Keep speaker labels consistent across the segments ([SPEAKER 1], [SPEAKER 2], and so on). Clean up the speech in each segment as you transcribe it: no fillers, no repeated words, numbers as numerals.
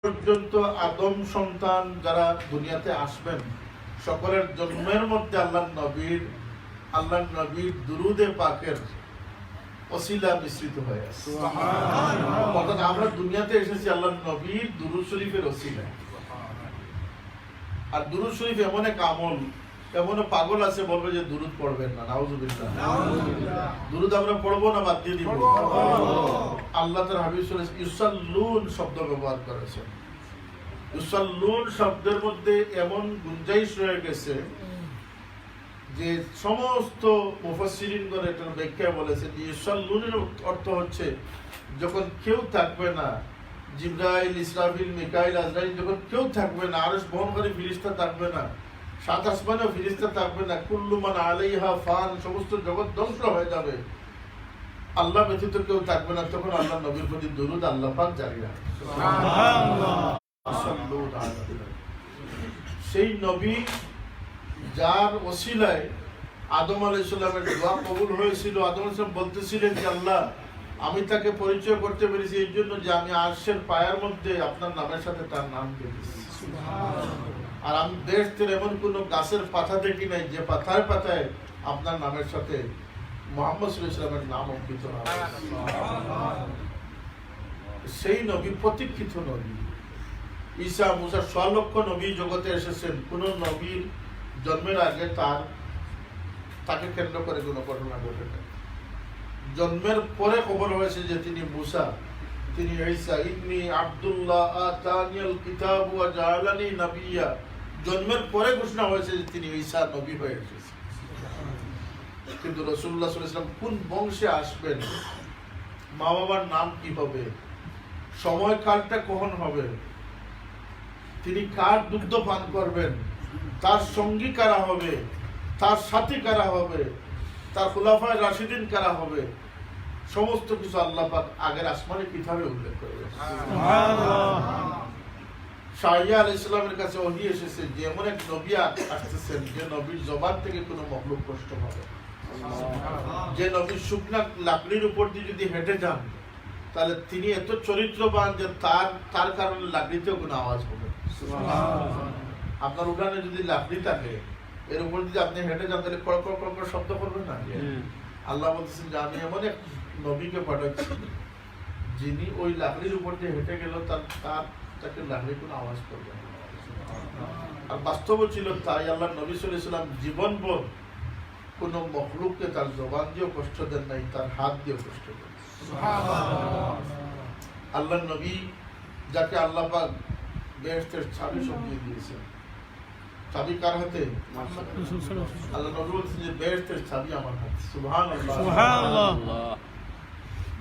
[SPEAKER 1] পর্যন্ত আদম সন্তান যারা দুনিয়াতে আসবেন সকলের জন্মের মধ্যে আল্লাহর নবীর দুরুদে পাকের ওসিলা মিশ্রিত হয়ে আছে। অর্থাৎ আমরা দুনিয়াতে এসেছি আল্লাহর নবীর দুরুদ শরীফের ওসিলায়। আর দুরুদ শরীফ এমন এক আমল, এমন পাগল আছে বলবে যে দুরুদ পড়বেন না, নাউজুবিল্লাহ। দুরুদ আমরা পড়বো না, বাদ দিয়ে দিব। আল্লাহ তার হাবিব সাল্লাল্লাহু আলাইহি ইউসাল্লুন শব্দ ব্যবহার করেছেন। ইউসাল্লুন শব্দের মধ্যে এমন গুঞ্জাইশ রয়ে গেছে যে সমস্ত মুফাসসিরিনগণ এটার ব্যাখ্যা বলেছেন যে ইউসাল্লুনের অর্থ হচ্ছে যখন কেউ থাকবে না, জিবরাইল, ইসরাফিল, মিকাইল, আজরাইল যখন কেউ থাকবে না, আরশ বহনকারী ফেরেশতা থাকবে না, সাত আসমানেও ফেরেশতা থাকবে না, কুল্লু মান আলাইহা ফান, সমস্ত জগৎ ধ্বংস হয়ে যাবে, আল্লাহ ব্যতীত কেউ থাকবে না, তখন আল্লাহ নবীর প্রতি দুরূদ আল্লাহ পাক জারি রাখেন। সুবহানাল্লাহ। সেই নবী যার ওসিলায় আদম আলাইহিস সালামের দোয়া কবুল হয়েছিল। আদম আলাইহিস সালাম বলতেছিলেন যে আল্লাহ, আমি তাকে পরিচয় করতে পেরেছি এই জন্য যে আমি আরশের পায়ার মধ্যে আপনার নামের সাথে তার নাম দিয়েছি। আর আমি দেশের এমন কোন গাছের পাতা দেখি নাই যে পাতায় পাতায় আপনার নামের সাথে মুহাম্মদ সাল্লাল্লাহু আলাইহি ওয়াসাল্লামের নাম অঙ্কিত হয়। সেই নবী প্রতীক্ষিত নবী। ঈসা, মুসা, ৬ লক্ষ নবী জগতে এসেছেন, কোন নবীর জন্মের আগে তাকে কেন্দ্র করে কোনো ঘটনা ঘটে না। জন্মের পরে খবর হয়েছে যে তিনি মুসা, তিনি ঈসা, ইন্নী আব্দুল্লাহ আতানিয়াল কিতাব ওয়া জাআলানি নাবিয়্যা। জন্মের পরে ঘোষণা হয়েছে যে তিনি ঈসা নবী হয়ে এসেছেন। কিন্তু রাসূলুল্লাহ সাল্লাল্লাহু আলাইহি ওয়াসাল্লাম কোন বংশে আসবেন, মা বাবার নাম কি হবে, সময় কালটা কখন হবে, তিনি কার দুগ্ধ পান করবেন, তার সঙ্গী কারা হবে, তার সাথী কারা হবে, তার খুলাফায়ে রাশিদিন কারা হবে, সমস্ত কিছু আল্লাহ পাক আগের আসমানি কিতাবে উল্লেখ করেছেন। সুবহানাল্লাহ। শাইয়া আলাইহিস সালামের কাছে ওহী এসেছে যে এমন এক নবী আসতেছেন যে নবীর জবান থেকে কোনো মখলুক কষ্ট হবে, যে নবী শুকনা লাকড়ির উপর দিয়ে যদি হেঁটে যান তাহলে তিনি এত চরিত্রবান যে তার কারণে লাকড়িতেও কোনো আওয়াজ হবে। আপনার উঠানে যদি লাকড়ি থাকে, এর উপর যদি আপনি হেঁটে যান তাহলে কড় কড় কড় করে শব্দ করবে না। আল্লাহ বলতেছেন যে আমি এমন এক নবীকে পাঠাচ্ছি যিনি ওই লাকড়ির উপর দিয়ে হেঁটে গেল তাকে লাকড়ি কোনো আওয়াজ করবে না। আর বাস্তব ছিল তাই। আল্লাহ নবী সাল্লাল্লাহু আলাইহি ওয়াসাল্লাম জীবনভর কোন মখলুককে তার জবান দিয়েও কষ্ট দেন নাই, তার হাত দিয়েও কষ্ট দেন। আল্লাহ নবী যাকে আল্লাহ পাক বেহেশতের চাবি সঁপিয়ে দিয়েছেন। চাবি কার হাতে? আল্লাহ নবী বলছেন যে বেহেশতের চাবি আমার হাতে। সুবহানাল্লাহ, সুবহানাল্লাহ।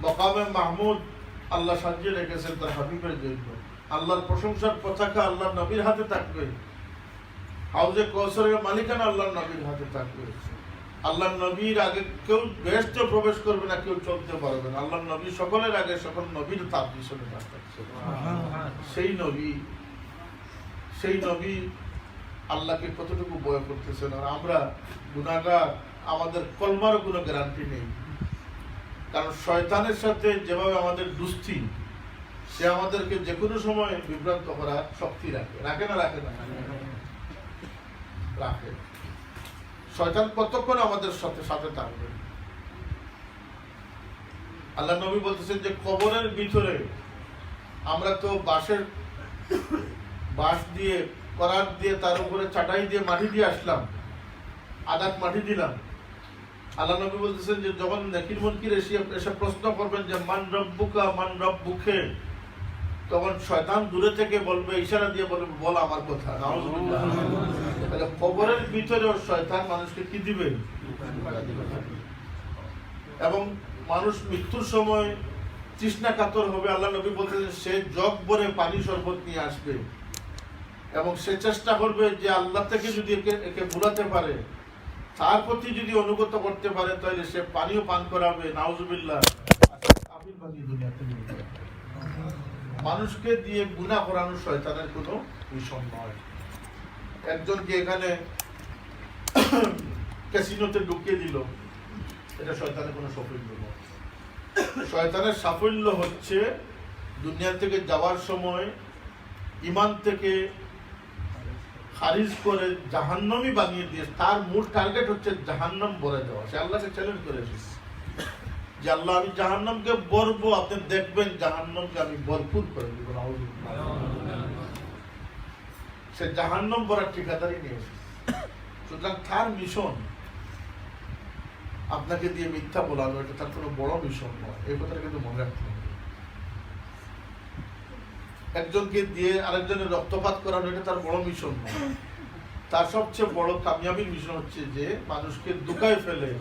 [SPEAKER 1] মাকামে মাহমুদ আল্লাহ সাজিয়ে রেখেছেন তার হাবিবের জন্য। আল্লাহর প্রশংসার পতাকা আল্লাহ নবীর হাতে থাকবে। হাউজে কাউসারের মালিকানা আল্লাহ নবীর হাতে থাকবে। আল্লাহ নবীর আগে কেউ বেহেশতে প্রবেশ করবে না, কেউ চলতে পারবে না। আল্লাহ নবী সকলের আগে সকল নবীর তার পিছনে থাকবে। সেই নবী আল্লাহকে কতটুকু ভয় করতেছেন। আর আমরা গুনাহগার, আমাদের কলমারও কোনো গ্যারান্টি নেই। কারণ শয়তানের সাথে যেভাবে আমাদের দুস্তি, সে আমাদেরকে যে কোনো সময় বিভ্রান্ত করার শক্তি রাখে না? রাখে না? রাখে। শয়তান কতক্ষণ আমাদের সাথে সাথে থাকবে। আল্লাহ নবী বলতেছেন যে কবরের ভিতরে আমরা তো বাঁশ দিয়ে, করাত দিয়ে, তার উপরে চাটাই দিয়ে মাটি দিয়ে আসলাম, আদাত মাটি দিলাম। আল্লাহ নবী বলতেছেন যে যখন নেকির মুনকির এসে প্রশ্ন করবেন যে মান রব্বুকা মান রব্বুকে, তখন শয়তান দূরে থেকে বলবে, ইশারা দিয়ে বলবে, বল আমার কথা। নাউজুবিল্লাহ। তাহলে কবরের ভিতরেও শয়তান মানুষকে কি দিবে? এবং মানুষ মৃত্যুর সময় তৃষ্ণা কাতর হবে। আল্লাহ নবী বলতেছেন সে জগ ভরে পানি শরবত নিয়ে আসবে এবং সে চেষ্টা করবে যে আল্লাহ থেকে যদি একে ভুলাতে পারে, তার প্রতি যদি অনুগত করতে পারে, তাহলে সে পানিও পান করাবে। নাউজুবিল্লাহ। মানুষকে দিয়ে গুনাহ করানো শয়তানের কোনো মিশন নয়। একজনকে এখানে ক্যাসিনোতে ঢুকিয়ে দিল, এটা শয়তানের কোনো সাফল্য নয়। শয়তানের সাফল্য হচ্ছে দুনিয়া থেকে যাওয়ার সময় ইমান থেকে খারিজ করে জাহান্নামী বানিয়ে দিয়ে তার মূল টার্গেট হচ্ছে জাহান্নাম ভরে দেওয়া। সে আল্লাহকে চ্যালেঞ্জ করে এসেছে যে আল্লাহ আমি জাহান্নামকে ভরবো, আপনি দেখবেন জাহান্নামকে আমি ভরপুর করে দিব। সে জাহান্নাম ভরার ঠিকাদারি নিয়ে এসেছে। সুতরাং তার মিশন আপনাকে দিয়ে মিথ্যা বলানো, এটা তার কোনো বড় মিশন নয়। এই কথাটা কিন্তু মনে রাখতে হবে। একজনকে দিয়ে আরেকজনের রক্তপাত করানো, এটা তার বড় মিশন নয়। তার সবচেয়ে বড় কামিয়াবির মিশন হচ্ছে যে মানুষকে দুকায় ফেলে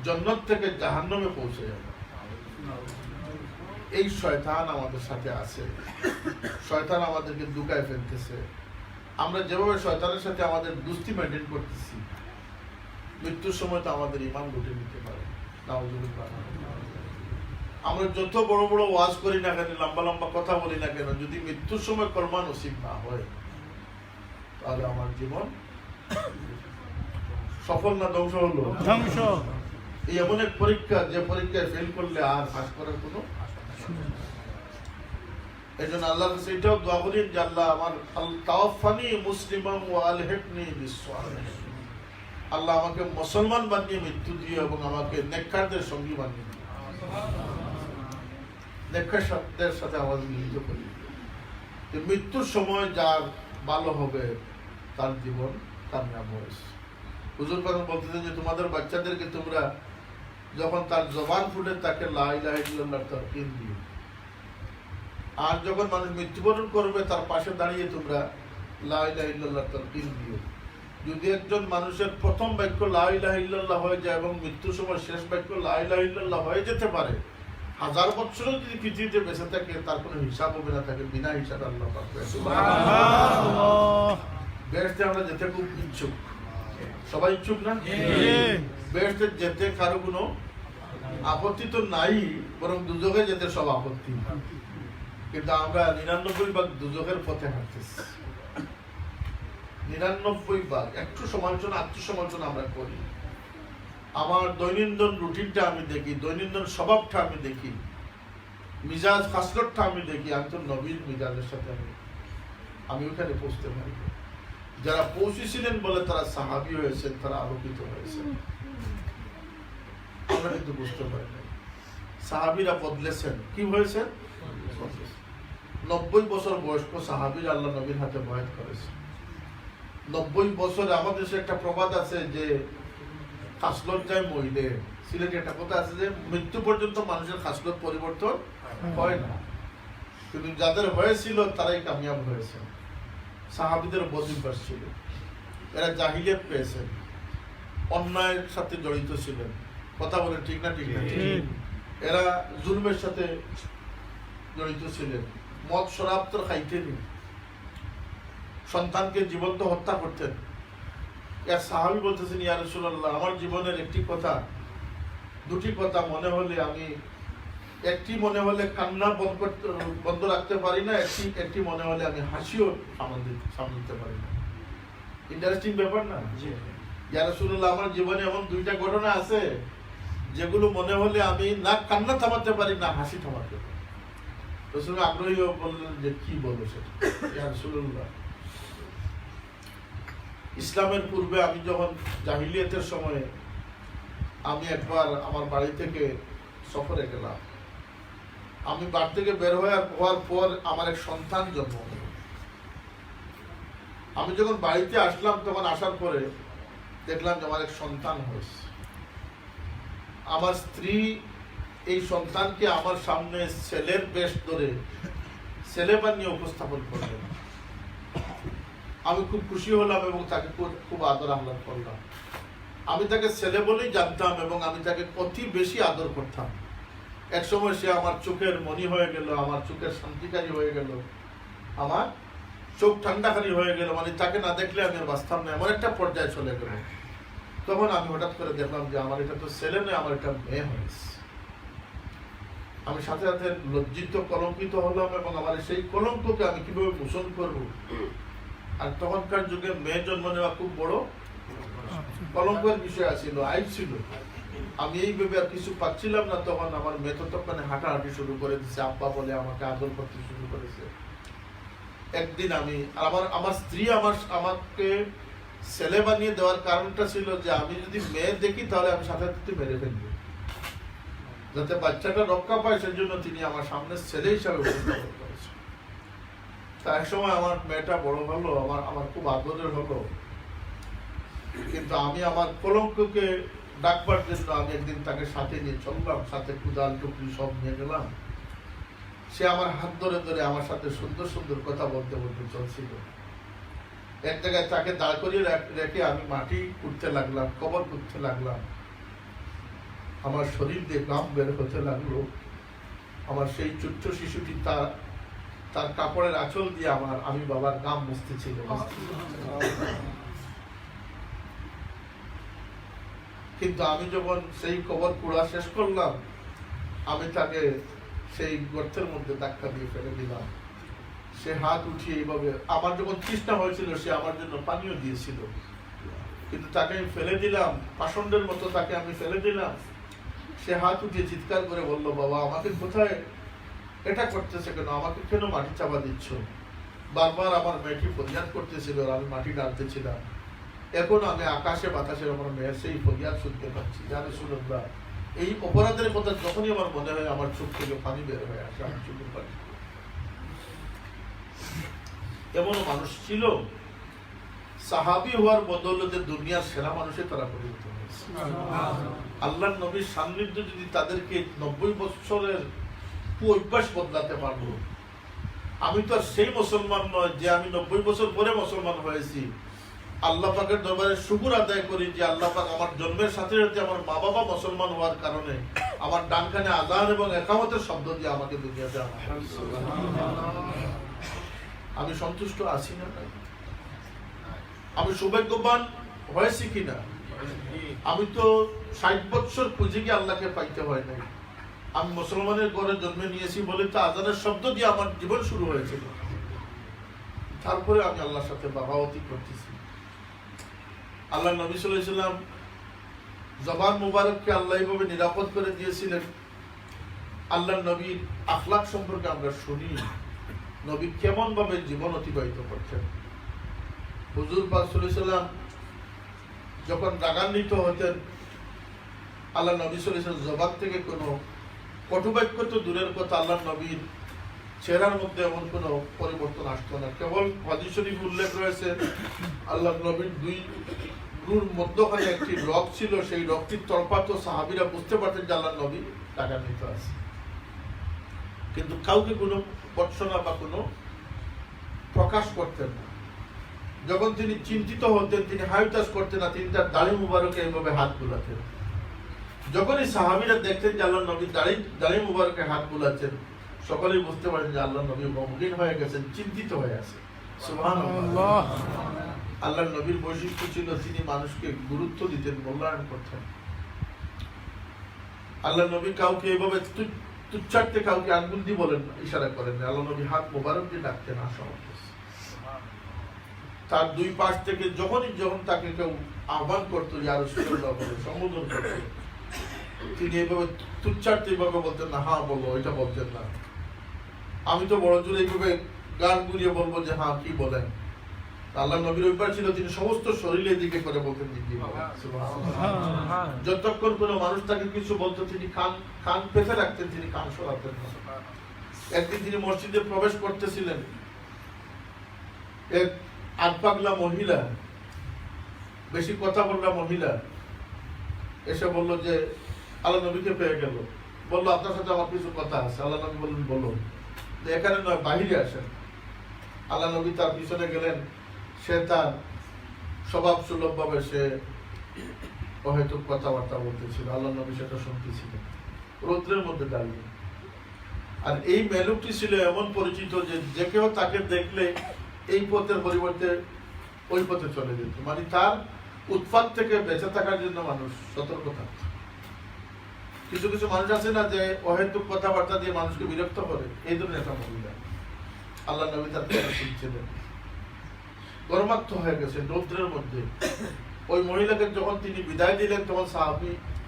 [SPEAKER 1] জান্নাত থেকে জাহান্নামে পৌঁছে যাবে। এই শয়তান আমাদের সাথে আছে। শয়তান আমাদেরকে দুকায় ফেলতেছে। আমরা যেভাবে শয়তানের সাথে আমাদের দুস্তি মেনটেন করতেছি, মৃত্যুর সময় তো আমাদের ইমান লুটে নিতে পারে। আমরা যত বড় বড় ওয়াজ করি না কেন, লম্বা লম্বা কথা বলি না কেন, যদি মৃত্যুর সময় কলমা নসিব না হয়, তাহলে আমার জীবন সফল না ধ্বংস হলো? ধ্বংস। এই এমন এক পরীক্ষা, যে পরীক্ষায় ফেল করলে আর পাস করার কোনো। এই জন্য আল্লাহর কাছে এটাও দোয়া করি যে আল্লাহ আমার তাওয়াফানি মুসলিমান ওয়া আলহিকনি বিসসালিহিন, আল্লাহ আমাকে মুসলমান বানিয়ে মৃত্যু দিও এবং আমাকে নেককারদের সঙ্গী বানিয়ে দিও, নেককারদের সাথে আমাদের মিলিত করি। যে মৃত্যুর সময় যার ভালো হবে তার জীবন কামিয়াব হয়েছে। হুজুর পাক বলতেছেন যে তোমাদের বাচ্চাদেরকে তোমরা যখন তার জবান ফুটে তাকে লা ইলাহা ইল্লাল্লাহর তালকিন দিও, আর যখন মানুষ মৃত্যুবরণ করবে তার পাশে দাঁড়িয়ে তোমরা লা ইলাহা ইল্লাল্লাহর তালকিন দিও। যদি একজন মানুষের প্রথম বাক্য লা ইলাহা ইল্লাল্লাহ হয়ে যায় এবং মৃত্যুর সময় শেষ বাক্য লা ইলাহা ইল্লাল্লাহ হয়ে যেতে পারে, 1000 বছরও যদি পৃথিবীতে বেঁচে থাকে তার কোনো হিসাব হবে না, তাকে বিনা হিসাবে আল্লাহ পাক সুবহানাল্লাহ। বেহেশতে আমরা যেতে খুব ইচ্ছুক, সবাই ইচ্ছুক না? বেহেশতে যেতে কারো কোনো আপত্তি তো নাই, বরং দুজকে যেতে সব আপত্তি। কিন্তু আমরা 99 ভাগ দুজকের পথে হাঁটতেছি। 99 ভাগ একটু সমালোচনা, আত্মসমালোচনা আমরা করি। আমার দৈনন্দিন রুটিনটা আমি দেখি, দৈনন্দিন স্বভাবটা আমি দেখি, মিজাজ খাসলতটা আমি দেখি। আমি তো নবীর মিজাজের সাথে আমি ওখানে পৌঁছতে পারি। যারা পৌঁছেছিলেন বলে তারা সাহাবী হয়েছেন, তারা আলোকিত হয়েছেন। আমরা কিন্তু বুঝতে পারি না সাহাবীরা বদলেছেন। কি হয়েছে? 90 বছর বয়স্ক সাহাবীরা আল্লাহ নবীর হাতে বয়াত করেছে। 90 বছরে আমাদের দেশে একটা প্রবাদ আছে যে খাসলত যায় মহিলে। সিলেটে একটা কথা আছে যে মৃত্যু পর্যন্ত মানুষের খাসলত পরিবর্তন হয় না, কিন্তু যাদের হয়েছিল তারাই কামিয়াব হয়েছে। সাহাবীদের বদঅভ্যাস ছিল, এরা জাহিলিয়াত পেয়েছেন, অন্যায়ের সাথে জড়িত ছিলেন। কথা বলেন ঠিক না? ঠিক না? এরা জুলমের সাথে জড়িত ছিলেন, মদ শরাব তো খাইতেনি, সন্তানকে জীবন্ত হত্যা করতেন। এক সাহাবী বলতেছেন, ইয়া রাসূলুল্লাহ, আমার জীবনের একটি কথা, দুটি কথা মনে হলে আমি একটি মনে হলে কান্না বন্ধ রাখতে পারি না, একটি মনে হলে আমি হাসিও সামলাতে পারি না। ইন্টারেস্টিং ব্যাপার না? ইয়া রাসূলুল্লাহ, আমার জীবনে এমন দুইটা ঘটনা আছে যেগুলো মনে হলে আমি না কান্না থামাতে পারি না হাসি থামাতে পারি। রাসূল আগ্রহী বললেন যে কি বলো সেটা? ইয়া রাসূলুল্লাহ, ইসলামের পূর্বে আমি যখন জাহিলিয়াতের সময়ে আমি একবার আমার বাড়ি থেকে সফরে গেলাম। আমি বাড়ি থেকে বের হওয়ার পর আমার এক সন্তান জন্ম হল। আমি যখন বাড়িতে আসলাম তখন আসার পরে দেখলাম যে আমার এক সন্তান হয়েছে। আমার স্ত্রী এই সন্তানকে আমার সামনে ছেলের বেশ ধরে ছেলে বানিয়ে উপস্থাপন করলেন। আমি খুব খুশি হলাম এবং তাকে খুব আদর আহ্লাদ করলাম। আমি তাকে ছেলে বলেই জানতাম এবং আমি তাকে অতি বেশি আদর করতাম। এক সময় সে আমার চোখের মণি হয়ে গেল, আমার চোখের শান্তিকারী হয়ে গেল, আমার চোখ ঠান্ডাকারী হয়ে গেল। মানে তাকে না দেখলে আমি আর বাঁচতাম না, এমন একটা পর্যায়ে চলে গেল। তখন আমি হঠাৎ করে দেখলাম যে আমার এটা তো ছেলে নয়, আমার এটা মেয়ে হয়েছে। আমি সাথে সাথে লজ্জিত, কলঙ্কিত হলাম এবং আমার সেই কলঙ্ককে আমি কিভাবে মোচন করবো। আর তখনকার যুগে মেয়ে জন্ম নেওয়া খুব বড় কলঙ্কের বিষয় ছিল, আইব ছিল। আমি এই ভেবে আর কিছু পাচ্ছিলাম না। তখন আমার মেয়ে তো তখন হাঁটাহাঁটি শুরু করে দিচ্ছে, আব্বা বলে আমাকে আদর করতে শুরু করেছে। একদিন আমি আমার স্ত্রী আমাকে ছেলে বানিয়ে দেওয়ার কারণটা ছিল যে আমি যদি মেয়ে দেখি তাহলে আমি সাথে সাথে মেরে ফেলবো, যাতে বাচ্চাটা রক্ষা পায়, সেজন্য তিনি আমার সামনে ছেলে হিসাবে উপস্থাপন করেছেন। তা এক সময় আমার মেয়েটা বড় হলো, আমার খুব আদরের হলো, কিন্তু আমি আমার কলঙ্ককে ডাকবার জন্য আমি একদিন তাকে সাথে নিয়ে চললাম, সাথে কুদাল টুকরি সব নিয়ে গেলাম। সে আমার হাত ধরে ধরে আমার সাথে সুন্দর সুন্দর কথা বলতে বলতে চলছিল। এক জায়গায় তাকে দাঁড় করিয়ে রেখে আমি মাটি খুঁড়তে লাগলাম, কবর খুঁড়তে লাগলাম। আমার শরীর দিয়ে গাম বের হতে লাগলো। আমার সেই ছোট্ট শিশুটি তার কাপড়ের আঁচল দিয়ে আমি বাবার গাম মুছতেছিল। কিন্তু আমি যখন সেই কবর কুড়া শেষ করলাম, আমি তাকে সেই গর্তের মধ্যে ধাক্কা দিয়ে ফেলে দিলাম। সে হাত উঠিয়ে এইভাবে, আমার যখন তৃষ্ণা হয়েছিল সে আমার জন্য পানীয় দিয়েছিল, কিন্তু তাকে আমি ফেলে দিলাম, পাষণ্ডের মতো তাকে আমি ফেলে দিলাম। সে হাত উঠিয়ে চিৎকার করে বললো, বাবা আমাকে কোথায় এটা করতেছে কেন, আমাকে কেন মাটি চাপা দিচ্ছ? বারবার আমার মেয়েটি ফরিয়াদ করতেছিল আর আমি মাটি ডালতেছিলাম। এখন আমি আকাশে বাতাসে আমার মেয়ের সেই ফরিয়াদ শুনতে পাচ্ছি। জানে সুলভরা, এই অপরাধের কথা যখনই আমার মনে হয় আমার চোখ থেকে পানি বের হয়ে আসে, আমি চোখের পানি। এমনও মানুষ ছিল, সাহাবী হওয়ার বদৌলতে দুনিয়ার সেরা মানুষে তারা পরিণত হয়েছে। আল্লাহর নবীর সান্নিধ্য যদি তাদেরকে 90 বছরের অভ্যাস বদলাতে পারলো। আমি তো আর সেই মুসলমান নয় যে আমি 90 বছর পরে মুসলমান হয়েছি। আল্লাহ পাকের দরবারে শুকর আদায় করি যে আল্লাহ পাক আমার জন্মের সাথে সাথে আমার মা বাবা মুসলমান হওয়ার কারণে আমার ডান কানে আযান এবং ইকামতের শব্দ দিয়ে আমাকে দুনিয়াতে আমি সন্তুষ্ট আছি না? আমি সৌভাগ্যবান হয়েছি কিনা? আমি তো 60 বছর খুঁজে গিয়ে আল্লাহকে পাইতে হয় নাই। আমি মুসলমানের ঘরে জন্ম নিয়েছি বলে তো আযানের শব্দ দিয়ে আমার জীবন শুরু হয়েছিল। তারপরে আমি আল্লাহর সাথে বাগাওয়াতি করতেছি। আল্লাহ নবী সাল্লাল্লাহু আলাইহি ওয়াসাল্লাম জবান মুবারককে আল্লাহ এইভাবে নিরাপদ করে দিয়েছিলেন। আল্লাহ নবীর আখলাক সম্পর্কে আমরা শুনি, নবী কেমন ভাবে জীবন অতিবাহিত করতেন। হুজুর পাক সাল্লাল্লাহু আলাইহি ওয়াসাল্লাম যখন রাগান্বিত হতেন, আল্লাহ নবী সাল্লাল্লাহু আলাইহি ওয়াসাল্লাম জবান থেকে কোনো কটুবাক্য তো দূরের কথা, আল্লাহ নবীর চেহারার মধ্যে এমন কোনো পরিবর্তন আসতো না। কেবল হাদিস শরীফ উল্লেখ রয়েছে আল্লাহ নবীর 2 ভ্রুর মধ্যখানে একটি রগ ছিল, সেই রগটির তলপাত সাহাবীরা বুঝতে পারতেন যে আল্লাহ নবী রাগান্বিত আছে, কিন্তু কাউকে কোনো বর্ষনা বা কোনো প্রকাশ করতেন না। যখন তিনি চিন্তিত হতেন তিনি হাইতাস করতেন না, তিনি তার দাড়ি মুবারকে এইভাবে হাত বুলাতেন। যখনই সাহাবীরা দেখতেন যে আল্লাহ নবী দাড়ি মুবারকে হাত বুলাচ্ছেন, সকলেই বুঝতে পারেন যে আল্লাহ নবী গমগীন হয়ে গেছেন, চিন্তিত হয়ে আছে। সুবহানাল্লাহ। আল্লাহ নবীর বৈশিষ্ট্য ছিল তিনি মানুষকে গুরুত্ব দিতেন, মূল্যায়ন করতেন। আল্লাহ নবী কাউকে এইভাবে তুচ্ছার্থে কাউকে আঙ্গুল দিয়ে বলেন ইশারা করেন না। আল্লাহ নবী হাত মোবারক দিয়ে ডাকতেন, আসো। তার 2 পাশ থেকে যখন তাকে কেউ আহ্বান করতো, ইয়া রাসূলুল্লাহ বলে সম্বোধন করতো, তিনি এইভাবে তুচ্ছার্থে এইভাবে বলতেন না, হ্যাঁ বলো, এটা বলতেন না। আমি তো বড় জোরে এইভাবে গান গুলিয়ে বলবো যে হ্যাঁ কি বলেন। আল্লাহ নবীর অভ্যাস ছিল তিনি সমস্ত শরীরের দিকে করে বলতেন জি। যতক্ষণ কোনো মানুষ তাকে কিছু বলতো তিনি কান পেতে রাখতেন, তিনি কান সরাতেন না। একদিন তিনি মসজিদে প্রবেশ করতেছিলেন, এক আধপাগলা মহিলা, বেশি কথা বললা মহিলা এসে বলল যে আল্লাহ নবীকে পেয়ে গেল, বললো আপনার সাথে আমার কিছু কথা আছে। আল্লাহ নবী বললেন বলো। এখানে নয়, বাহিরে আসেন। আল্লাহ নবী তার পিছনে গেলেন। সে তার স্বভাব সুলভ ভাবে সে হয়তো কথাবার্তা বলতেছিল, আল্লাহ নবী সেটা শুনতেছিলেন রৌদ্রের মধ্যে দাঁড়িয়ে। আর এই মেলুকটি ছিল এমন পরিচিত যে কেউ তাকে দেখলে এই পথের পরিবর্তে ওই পথে চলে যেত। মানে তার উৎপাত থেকে বেঁচে থাকার জন্য মানুষ সতর্ক থাকত। কিছু কিছু মানুষ আছে না যে অহেতুক কথাবার্তা দিয়ে মানুষকে বিরক্ত করে, এই ধরনের একটা মহিলা। আল্লাহ নবী তার কথা শুনছিলেন, গরমাক্ত হয়ে গেছে রৌদ্রের মধ্যে। ওই মহিলাকে যখন তিনি বিদায় দিলেন তখন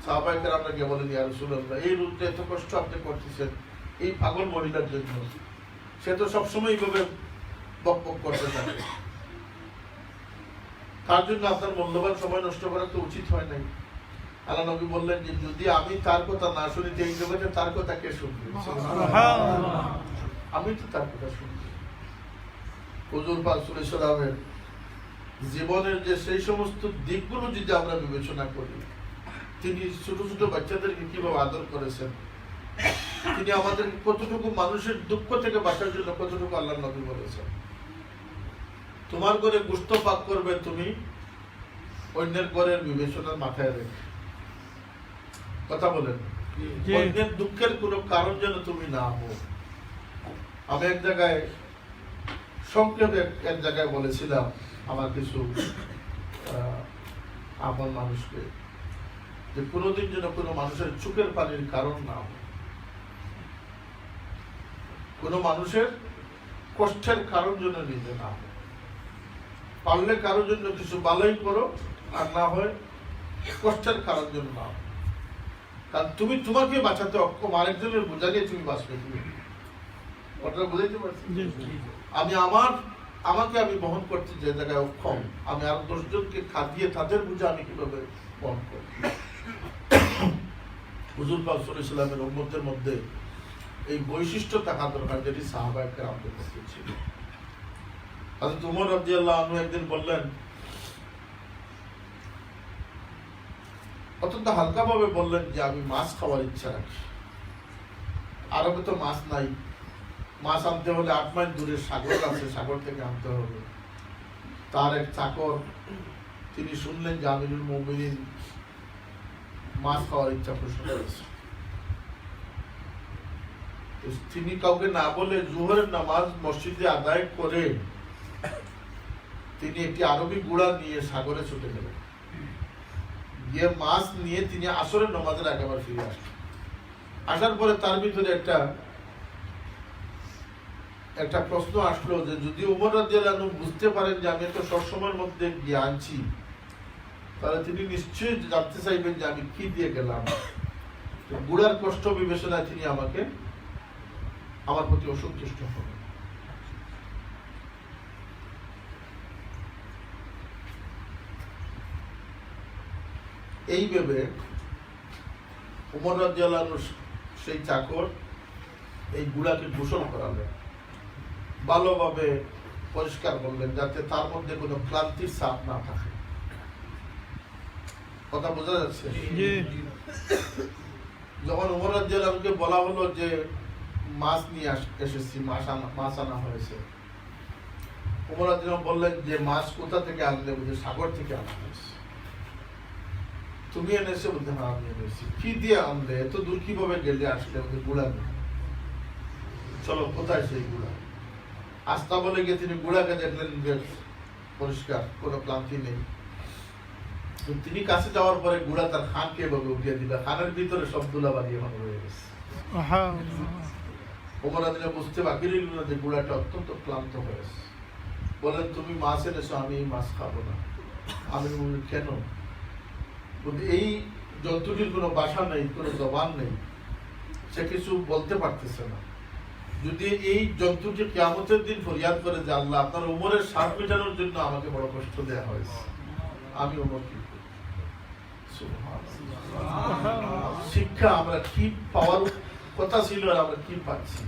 [SPEAKER 1] সাহাবায়ে কেরামরা গিয়ে বলেন, ইয়া রাসূলুল্লাহ, এই রৌদ্রে এত কষ্ট আপনি করতেছেন এই পাগল মহিলার জন্য। সে তো সবসময় এইভাবে বকবক করতে থাকে। তার জন্য আপনার মূল্যবান সময় নষ্ট করা তো উচিত হয় নাই। আল্লাহ নবী বললেন যে যদি আমি তার কথা না শুনি, এই জগতে তার কথা কে শুনবে? আমি তো তার কথা শুনবো। হুজুর পাক সাল্লাল্লাহু আলাইহি ওয়াসাল্লামের জীবনের যে সেই সমস্ত দিকগুলো যদি আমরা বিবেচনা করি, তিনি ছোট ছোট বাচ্চাদেরকে কিভাবে আদর করেছেন, তিনি আমাদের কতটুকু মানুষের দুঃখ থেকে বাঁচার জন্য কতটুকু আল্লাহ নবী বলেছেন। তোমার ঘরে গোশত পাক করবে তুমি অন্যের ঘরের বিবেচনার মাথায় রেখে, কথা বলেন, অন্যের দুঃখের কোনো কারণ যেন তুমি না হও। আমি এক জায়গায় সংক্ষেপে এক জায়গায় বলেছিলাম আমার কিছু আপন মানুষকে, যে কোনোদিন যেন কোনো মানুষের চোখের পানির কারণ না হয়, কোনো মানুষের কষ্টের কারণ যেন নিতে না হয়। পারলে কারোর জন্য কিছু ভালোই করো, আর না হয় কষ্টের কারণ যেন না হয়। কারণ তুমি তোমাকে বাঁচাতে অক্ষম, আরেকজনের বোঝা নিয়ে তুমি বাঁচবে। তুমি কথাটা বুঝাইতে পারছি? আমাকে আমি বহন করছি যে জায়গায় অক্ষম, আমি আর 10 জনকে খাদিয়ে তাদের বোঝা আমি কিভাবে বহন করি। হুজুর পাক সাল্লাল্লাহু আলাইহি ওয়াসাল্লামের উম্মতের মধ্যে এই বৈশিষ্ট্য থাকা দরকার, যেটি সাহাবায়ে কেরামদের মধ্যে ছিল। হযরত ওমর রাদিয়াল্লাহু আনহু একদিন বললেন, অত্যন্ত হালকা ভাবে বললেন যে আমি মাছ খাওয়ার ইচ্ছা রাখি। আরবে তো মাছ নাই, মাছ আনতে হলে 8 মাইল দূরে সাগর আছে, সাগর থেকে আনতে হবে। তার এক চাকর তিনি শুনলেন যে আমিরুল মুমিনিন মাছ খাওয়ার ইচ্ছা পোষণ করেছে। তিনি কাউকে না বলে জোহরের নামাজ মসজিদে আদায় করে তিনি একটি আরবি গুড়া নিয়ে সাগরে ছুটে গেলেন। গিয়ে মাছ নিয়ে তিনি আসরের নামাজের আগে আবার ফিরে আসলেন। আসার পরে তার ভিতরে একটা প্রশ্ন আসলো যে যদি ওমর রাদিয়াল্লাহু আনহু বুঝতে পারেন যে আমি তো সবসময়ের মধ্যে গিয়ে আনছি, তাহলে তিনি নিশ্চয়ই জানতে চাইবেন যে আমি কি দিয়ে গেলাম। গুড়ার কষ্ট বিবেচনায় তিনি আমার প্রতি অসন্তুষ্ট হবেন। এই ভেবে ওমর রাদিয়াল্লাহু আনহু সেই চাকর এই গুড়াকে গোসল করালেন, ভালোভাবে পরিষ্কার করলেন, যাতে তার মধ্যে কোনো ক্লান্তির ছাপ না থাকে। কথা বোঝা যাচ্ছে? যখন ওমর রাদিয়াল্লাহু আনহুকে বলা হলো যে মাছ নিয়ে এসেছি, মাছ আনা হয়েছে, ওমর রাদিয়াল্লাহু আনহু বললেন যে মাছ কোথা থেকে আনলে? বলছে সাগর থেকে আনা হয়েছে। তুমি এনেছো? বলতে হ্যাঁ আমি এনেছি। কি দিয়ে আনলে? এত দূর কিভাবে গেলে আসলে? বলতে গুড়া নেই। চলো কোথায় সেই গুড়া? আস্তা বলে গিয়ে তিনি গুড়াকে দেখলেন বেশ পরিষ্কার, কোনো ক্লান্তি নেই। তিনি কাছে যাওয়ার পরে গুড়া তার খানকে এভাবে উঠিয়ে দিল, খানের ভিতরে সব দুলা বাড়িয়ে ভালো হয়ে গেছে। ওমর রাদিয়াল্লাহু বুঝতে বাকি রইল না যে গুড়াটা অত্যন্ত ক্লান্ত হয়েছে। বলেন তুমি মাছ এনেছো, আমি এই মাছ খাবো না। আমি কেন? এই জন্তুটির কোনো ভাষা নেই, কোনো জবান নেই, সে কিছু বলতে পারতেছে না। যদি এই জন্তুটি কিয়ামতের দিন ফরিয়াদ করে যে আল্লাহ আপনার উমরের স্বাদ মেটানোর জন্য আমাকে বড় কষ্ট দেওয়া হয়েছে, আমি উমর কি করি? শিক্ষা আমরা কি পাওয়ার কথা ছিল আর আমরা কি পাচ্ছি?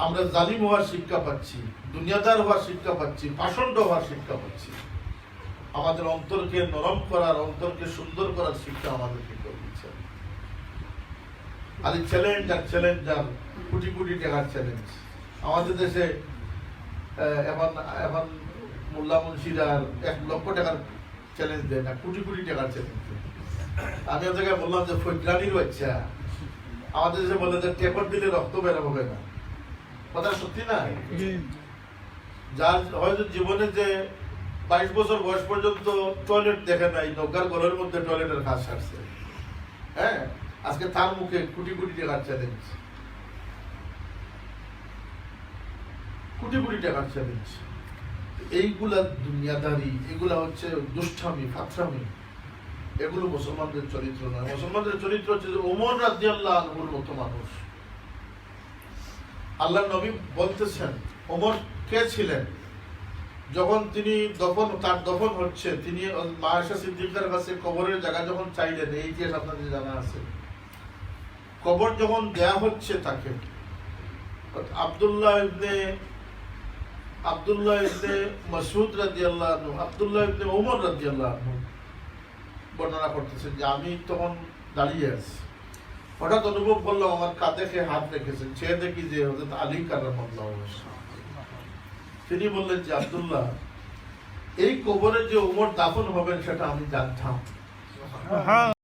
[SPEAKER 1] আমরা জালিম হওয়ার শিক্ষা পাচ্ছি, দুনিয়াদার হওয়ার শিক্ষা পাচ্ছি, পাষণ্ড হওয়ার শিক্ষা পাচ্ছি। আমাদের অন্তরকে নরম করার, অন্তরকে সুন্দর করার শিক্ষা আমাদেরকে করে দিচ্ছে। আর চ্যালেঞ্জ আর চ্যালেঞ্জ আর কোটি কোটি টাকার চ্যালেঞ্জ আমাদের দেশে। এখন মোল্লা মুন্সিরা 1 লক্ষ টাকার চ্যালেঞ্জ দেয় না, কোটি কোটি টাকার চ্যালেঞ্জ দেয়। আমি ওই জায়গায় বললাম যে ফৈজলানির বাচ্চা আমাদের দেশে বলে যে টেপর দিলে রক্ত বের হবে না। কথা সত্যি না? যার হয়তো জীবনে যে 22 বছর বয়স পর্যন্ত টয়লেট দেখে নাই, নৌকার গলের মধ্যে টয়লেটের কাজ সারছে, হ্যাঁ, আজকে তার মুখে কোটি কোটি টাকার চ্যালেঞ্জ, কোটি কোটি টাকার চ্যালেঞ্জ। এইগুলা দুনিয়াদারি, এগুলা হচ্ছে দুষ্টামি, ফাত্রামি। এগুলো মুসলমানদের চরিত্র নয়। মুসলমানদের চরিত্র হচ্ছে যে ওমর রাদিয়াল্লাহু আনহুর মতো মানুষ। আল্লাহ নবী বলতেছেন ওমর কে ছিলেন? যখন তিনি তার দফন হচ্ছে, তিনি মা আয়েশা সিদ্দিকার কাছে কবরের জায়গা যখন চাইলেন, এই ইতিহাস আপনাদের জানা আছে, কবর যখন দেয়া হচ্ছে তাকে, আব্দুল্লাহ ইবনে মাসউদ রাদিয়াল্লাহু আনহু, আব্দুল্লাহ ইবনে ওমর রাদিয়াল্লাহু আনহু বর্ণনা করতেছেন যে আমি তখন দাঁড়িয়ে আছি, হঠাৎ অনুভব করলাম আমার কাঁধে কে হাত রেখেছেন, চেয়ে দেখি যে হযরত আলী কারামাল্লাহু ওয়াজহু। তিনি বললেন যে আব্দুল্লাহ, এই কবরে যে ওমর দাফন হবেন সেটা আমি জানতাম।